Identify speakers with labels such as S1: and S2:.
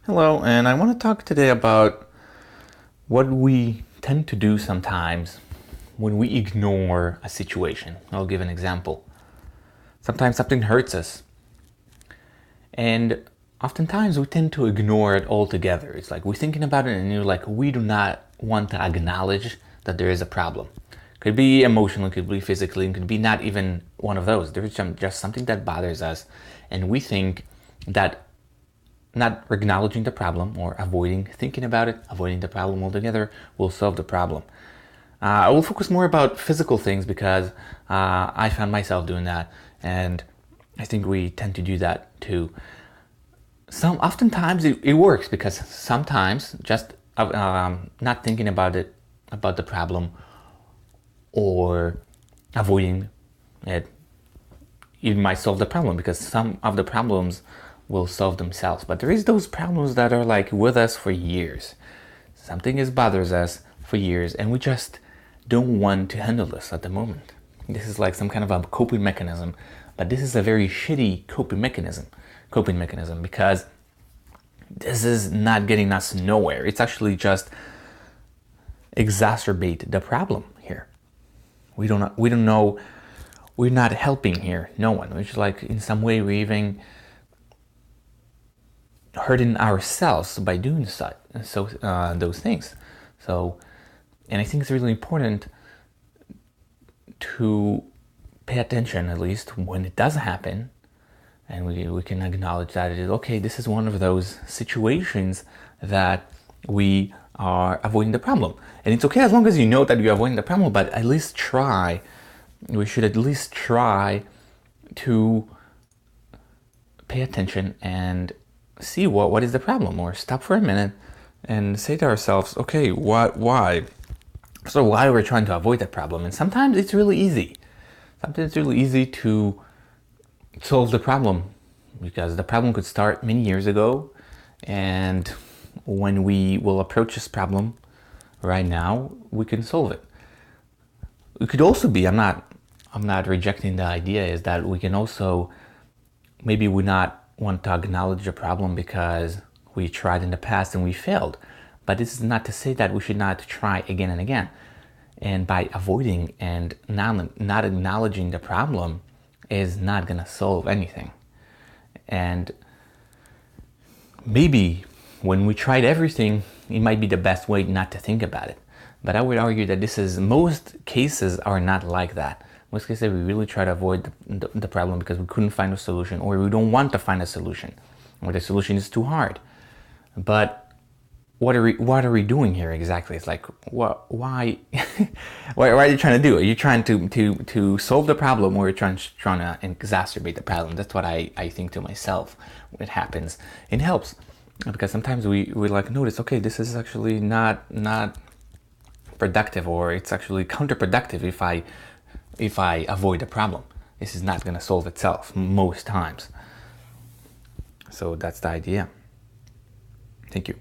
S1: Hello, and I want to talk today about what we tend to do sometimes when we ignore a situation. I'll give an example. Sometimes something hurts us, and oftentimes we tend to ignore it altogether. It's like we're thinking about it, and you're like, we do not want to acknowledge that there is a problem. Could be emotional, could be physically, it could be not even one of those. There's just something that bothers us, and we think that not acknowledging the problem or avoiding thinking about it, avoiding the problem altogether will solve the problem. I will focus more about physical things because I found myself doing that, and I think we tend to do that too. Oftentimes it works because sometimes just not thinking about the problem, or avoiding it, it might solve the problem because some of the problems will solve themselves. But there is those problems that are like with us for years. Something bothers us for years, and we just don't want to handle this at the moment. This is like some kind of a coping mechanism, but this is a very shitty coping mechanism because this is not getting us nowhere. It's actually just exacerbate the problem here. We don't know. We're not helping here. No one. Which is like in some way we're even hurting ourselves by doing those things. So, and I think it's really important to pay attention, at least when it does happen, and we can acknowledge that it is okay. This is one of those situations that we are avoiding the problem, and it's okay as long as you know that you're avoiding the problem. But at least try. We should at least try to pay attention and see what is the problem, or stop for a minute and say to ourselves, okay, why? So why we're trying to avoid that problem? And sometimes it's really easy. Sometimes it's really easy to solve the problem because the problem could start many years ago, and when we will approach this problem right now, we can solve it. It could also be, I'm not rejecting the idea, is that we can also, maybe we not want to acknowledge a problem because we tried in the past and we failed. But this is not to say that we should not try again and again. And by avoiding and not acknowledging the problem is not going to solve anything. And maybe when we tried everything, it might be the best way not to think about it. But I would argue that most cases are not like that. Most cases we really try to avoid the problem because we couldn't find a solution, or we don't want to find a solution, or the solution is too hard. But what are we doing here exactly? It's like, why why are you trying to do? Are you trying to solve the problem, or are you trying to exacerbate the problem? That's what I think to myself when it happens. It helps because sometimes we like notice, okay, this is actually not productive, or it's actually counterproductive if I avoid the problem. This is not going to solve itself most times. So that's the idea. Thank you.